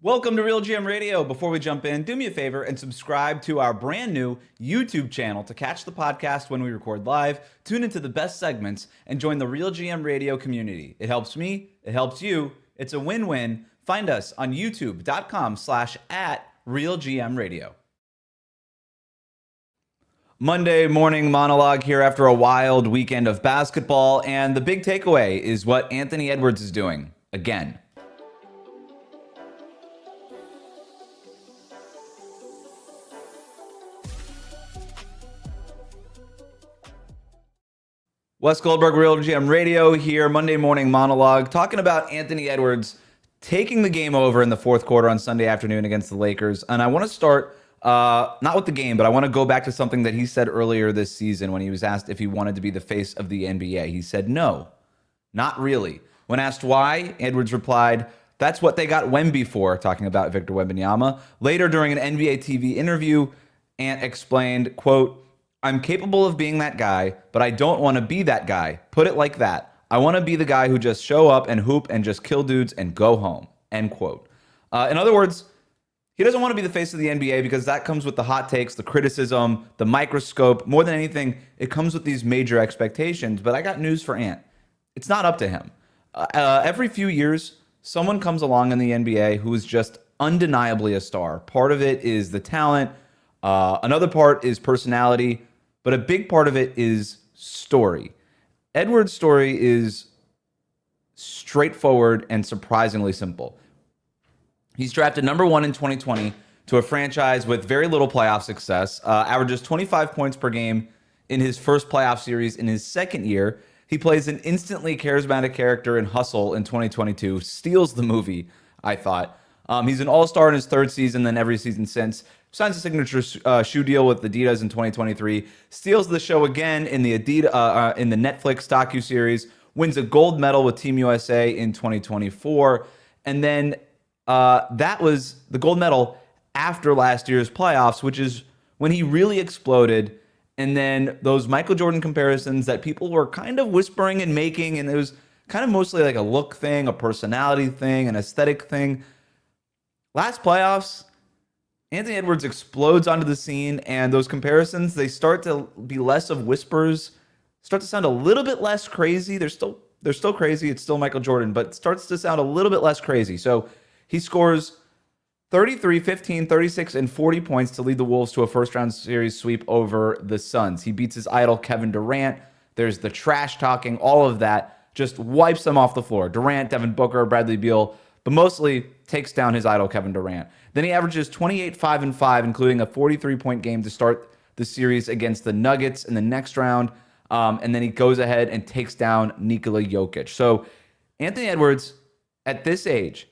Welcome to RealGM Radio. Before we jump in, do me a favor and subscribe to our brand new YouTube channel to catch the podcast when we record live, tune into the best segments, and join the RealGM Radio community. It helps me, it helps you, it's a win-win. Find us on youtube.com/@RealGMRadio. Monday morning monologue here after a wild weekend of basketball, and the big takeaway is what Anthony Edwards is doing again. Wes Goldberg, RealGM Radio here, Monday morning monologue, talking about Anthony Edwards taking the game over in the fourth quarter on Sunday afternoon against the Lakers. And I want to start, not with the game, but I want to go back to something that he said earlier this season when he was asked if he wanted to be the face of the NBA. He said, no, not really. When asked why, Edwards replied, that's what they got Wemby for, talking about Victor Wembanyama. Later during an NBA TV interview, Ant explained, quote, I'm capable of being that guy, but I don't want to be that guy. Put it like that. I want to be the guy who just show up and hoop and just kill dudes and go home. End quote. In other words, he doesn't want to be the face of the NBA because that comes with the hot takes, the criticism, the microscope. More than anything, it comes with these major expectations. But I got news for Ant. It's not up to him. Every few years, someone comes along in the NBA who is just undeniably a star. Part of it is the talent. Another part is personality. But a big part of it is story. Edwards' story is straightforward and surprisingly simple. He's drafted number 1 in 2020 to a franchise with very little playoff success, averages 25 points per game in his first playoff series in his second year. He plays an instantly charismatic character in Hustle in 2022, steals the movie, I thought. He's an all-star in his third season, then every season since. Signs a signature shoe deal with Adidas in 2023. Steals the show again in the Netflix docuseries. Wins a gold medal with Team USA in 2024. And then that was the gold medal after last year's playoffs, which is when he really exploded. And then those Michael Jordan comparisons that people were kind of whispering and making, and it was kind of mostly like a look thing, a personality thing, an aesthetic thing. Last playoffs, Anthony Edwards explodes onto the scene, and those comparisons, they start to be less of whispers, start to sound a little bit less crazy. They're still crazy. It's still Michael Jordan, but it starts to sound a little bit less crazy. So he scores 33, 15, 36, and 40 points to lead the Wolves to a first-round series sweep over the Suns. He beats his idol, Kevin Durant. There's the trash talking, all of that, just wipes them off the floor. Durant, Devin Booker, Bradley Beal, but mostly takes down his idol, Kevin Durant. Then he averages 28, 5, and 5, including a 43-point game to start the series against the Nuggets in the next round. And then he goes ahead and takes down Nikola Jokic. So Anthony Edwards, at this age,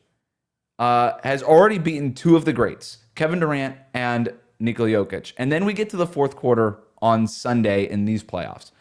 has already beaten two of the greats, Kevin Durant and Nikola Jokic. And then we get to the fourth quarter on Sunday in these playoffs.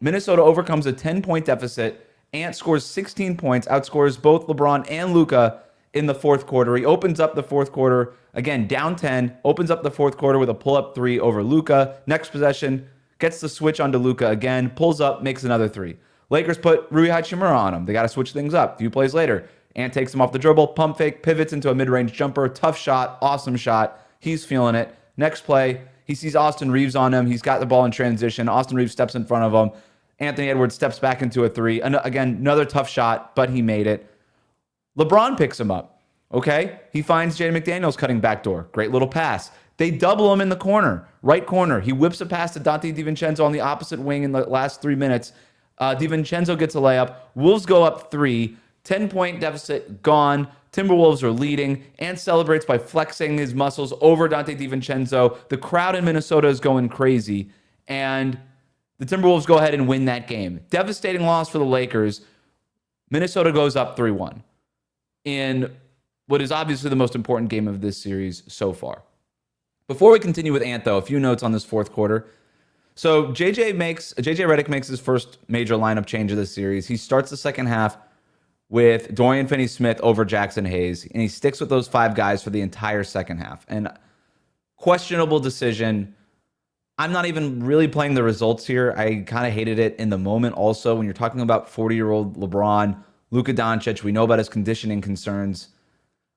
Minnesota overcomes a 10-point deficit. Ant scores 16 points, outscores both LeBron and Luka in the fourth quarter. He opens up the fourth quarter, again, down 10, opens up the fourth quarter with a pull-up 3 over Luka. Next possession, gets the switch onto Luka again, pulls up, makes another 3. Lakers put Rui Hachimura on him. They got to switch things up. A few plays later, Ant takes him off the dribble, pump fake, pivots into a mid-range jumper, tough shot, awesome shot. He's feeling it. Next play, he sees Austin Reeves on him. He's got the ball in transition. Austin Reeves steps in front of him. Anthony Edwards steps back into a 3. Again, another tough shot, but he made it. LeBron picks him up. Okay? He finds Jaden McDaniels cutting backdoor. Great little pass. They double him in the corner, right corner. He whips a pass to Dante DiVincenzo on the opposite wing in the last 3 minutes. DiVincenzo gets a layup. Wolves go up 3. 10-point deficit gone. Timberwolves are leading. And celebrates by flexing his muscles over Dante DiVincenzo. The crowd in Minnesota is going crazy. And the Timberwolves go ahead and win that game. Devastating loss for the Lakers. Minnesota goes up 3-1 in what is obviously the most important game of this series so far. Before we continue with Ant, though, a few notes on this fourth quarter. So JJ Redick makes his first major lineup change of this series. He starts the second half with Dorian Finney-Smith over Jackson Hayes, and he sticks with those 5 guys for the entire second half. And questionable decision. I'm not even really playing the results here. I kind of hated it in the moment also. When you're talking about 40-year-old LeBron, Luka Doncic, we know about his conditioning concerns.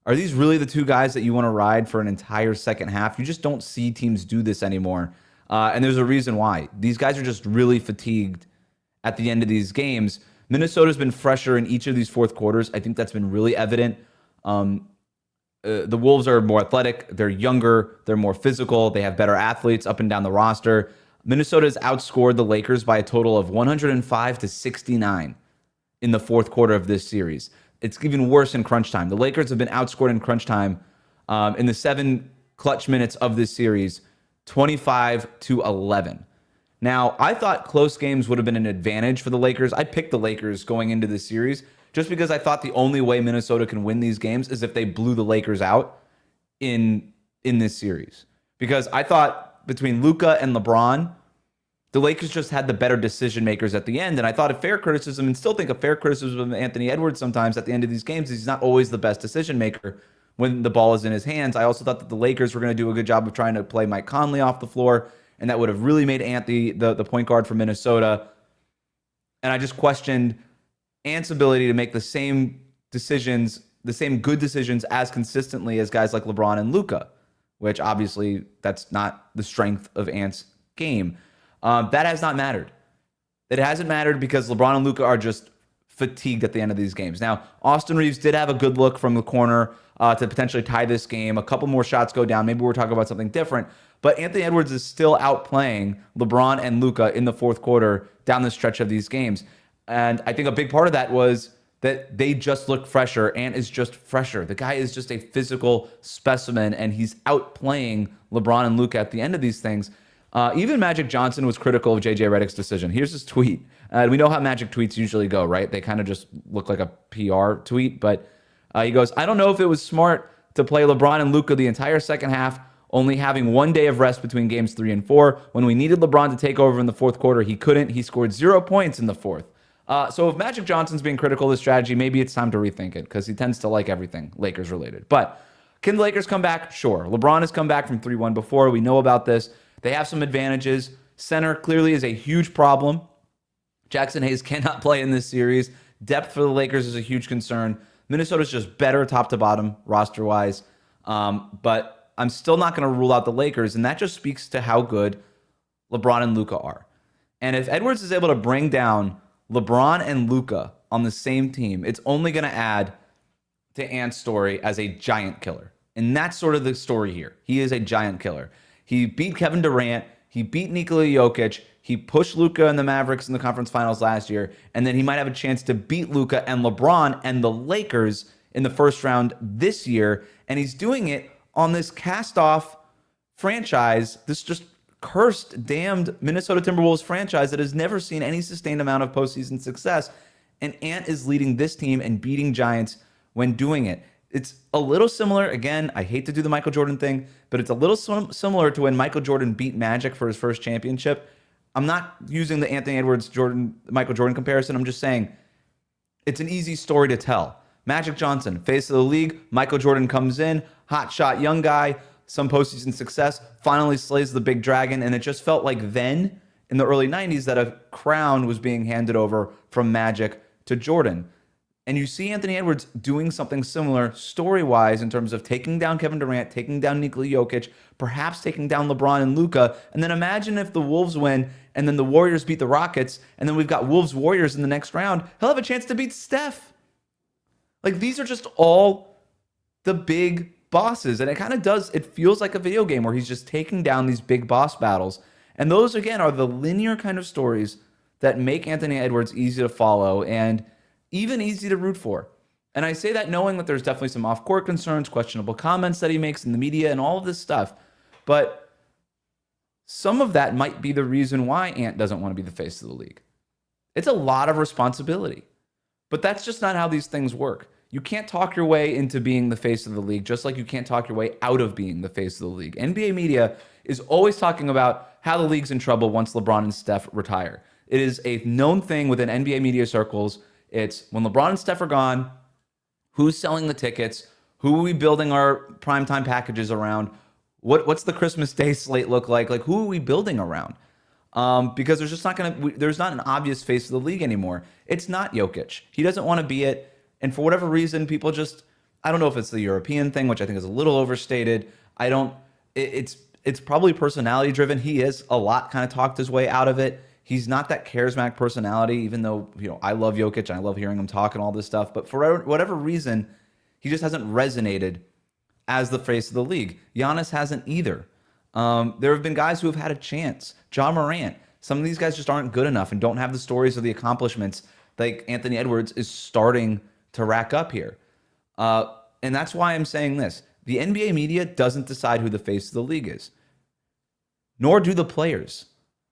Are these really the two guys that you want to ride for an entire second half? You just don't see teams do this anymore. And there's a reason why. These guys are just really fatigued at the end of these games. Minnesota's been fresher in each of these fourth quarters. I think that's been really evident. The Wolves are more athletic. They're younger. They're more physical. They have better athletes up and down the roster. Minnesota has outscored the Lakers by a total of 105-69 in the fourth quarter of this series. It's even worse in crunch time. The Lakers have been outscored in crunch time in the 7 clutch minutes of this series, 25-11. Now, I thought close games would have been an advantage for the Lakers. I picked the Lakers going into this series just because I thought the only way Minnesota can win these games is if they blew the Lakers out in this series. Because I thought between Luka and LeBron, the Lakers just had the better decision makers at the end. And I thought a fair criticism, and still think a fair criticism of Anthony Edwards sometimes at the end of these games, is he's not always the best decision maker when the ball is in his hands. I also thought that the Lakers were going to do a good job of trying to play Mike Conley off the floor, and that would have really made Anthony the point guard for Minnesota. And I just questioned Ant's ability to make the same decisions, the same good decisions as consistently as guys like LeBron and Luka, which obviously that's not the strength of Ant's game. That has not mattered. It hasn't mattered because LeBron and Luka are just fatigued at the end of these games. Now, Austin Reeves did have a good look from the corner to potentially tie this game. A couple more shots go down. Maybe we're talking about something different. But Anthony Edwards is still outplaying LeBron and Luka in the fourth quarter down the stretch of these games. And I think a big part of that was that they just look fresher. Ant is just fresher. The guy is just a physical specimen, and he's outplaying LeBron and Luka at the end of these things. Even Magic Johnson was critical of J.J. Redick's decision. Here's his tweet. We know how Magic tweets usually go, right? They kind of just look like a PR tweet. But he goes, I don't know if it was smart to play LeBron and Luka the entire second half, only having one day of rest between games 3 and 4. When we needed LeBron to take over in the fourth quarter, he couldn't. He scored 0 points in the fourth. So if Magic Johnson's being critical of this strategy, maybe it's time to rethink it because he tends to like everything Lakers related. But can the Lakers come back? Sure. LeBron has come back from 3-1 before. We know about this. They have some advantages. Center clearly is a huge problem. Jackson Hayes cannot play in this series. Depth for the Lakers is a huge concern. Minnesota's just better top to bottom roster-wise. But I'm still not going to rule out the Lakers, and that just speaks to how good LeBron and Luka are. And if Edwards is able to bring down LeBron and Luka on the same team, it's only going to add to Ant's story as a giant killer. And that's sort of the story here. He is a giant killer. He beat Kevin Durant. He beat Nikola Jokic. He pushed Luka and the Mavericks in the conference finals last year. And then he might have a chance to beat Luka and LeBron and the Lakers in the first round this year. And he's doing it on this cast-off franchise, this just cursed, damned Minnesota Timberwolves franchise that has never seen any sustained amount of postseason success. And Ant is leading this team and beating Giants when doing it. It's a little similar. Again, I hate to do the Michael Jordan thing, but it's a little similar to when Michael Jordan beat Magic for his first championship. I'm not using the Anthony Edwards Michael Jordan comparison. I'm just saying it's an easy story to tell. Magic Johnson, face of the league. Michael Jordan comes in, hot shot young guy, some postseason success, finally slays the big dragon. And it just felt like then in the early 90s that a crown was being handed over from Magic to Jordan. And you see Anthony Edwards doing something similar story-wise in terms of taking down Kevin Durant, taking down Nikola Jokic, perhaps taking down LeBron and Luka. And then imagine if the Wolves win and then the Warriors beat the Rockets and then we've got Wolves-Warriors in the next round. He'll have a chance to beat Steph. Like, these are just all the big bosses. And it kind of does, it feels like a video game where he's just taking down these big boss battles. And those, again, are the linear kind of stories that make Anthony Edwards easy to follow and even easy to root for. And I say that knowing that there's definitely some off-court concerns, questionable comments that he makes in the media and all of this stuff. But some of that might be the reason why Ant doesn't want to be the face of the league. It's a lot of responsibility. But that's just not how these things work. You can't talk your way into being the face of the league, just like you can't talk your way out of being the face of the league. NBA media is always talking about how the league's in trouble once LeBron and Steph retire. It is a known thing within NBA media circles. It's when LeBron and Steph are gone, who's selling the tickets? Who are we building our primetime packages around? What's the Christmas Day slate look like? Like, who are we building around? Because there's just there's not an obvious face of the league anymore. It's not Jokic. He doesn't want to be it. And for whatever reason, people just I don't know if it's the European thing, which I think is a little overstated. I don't. It's probably personality driven. He is a lot kind of talked his way out of it. He's not that charismatic personality, even though I love Jokic and I love hearing him talk and all this stuff. But for whatever reason, he just hasn't resonated as the face of the league. Giannis hasn't either. There have been guys who have had a chance. John Morant. Some of these guys just aren't good enough and don't have the stories or the accomplishments like Anthony Edwards is starting to rack up here. And that's why I'm saying this. The NBA media doesn't decide who the face of the league is, nor do the players.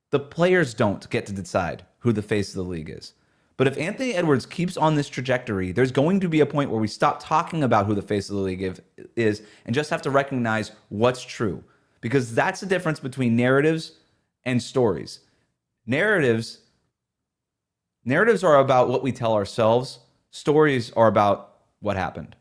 The players don't get to decide who the face of the league is. But if Anthony Edwards keeps on this trajectory, there's going to be a point where we stop talking about who the face of the league is and just have to recognize what's true. Because that's the difference between narratives and stories. Narratives are about what we tell ourselves. Stories are about what happened.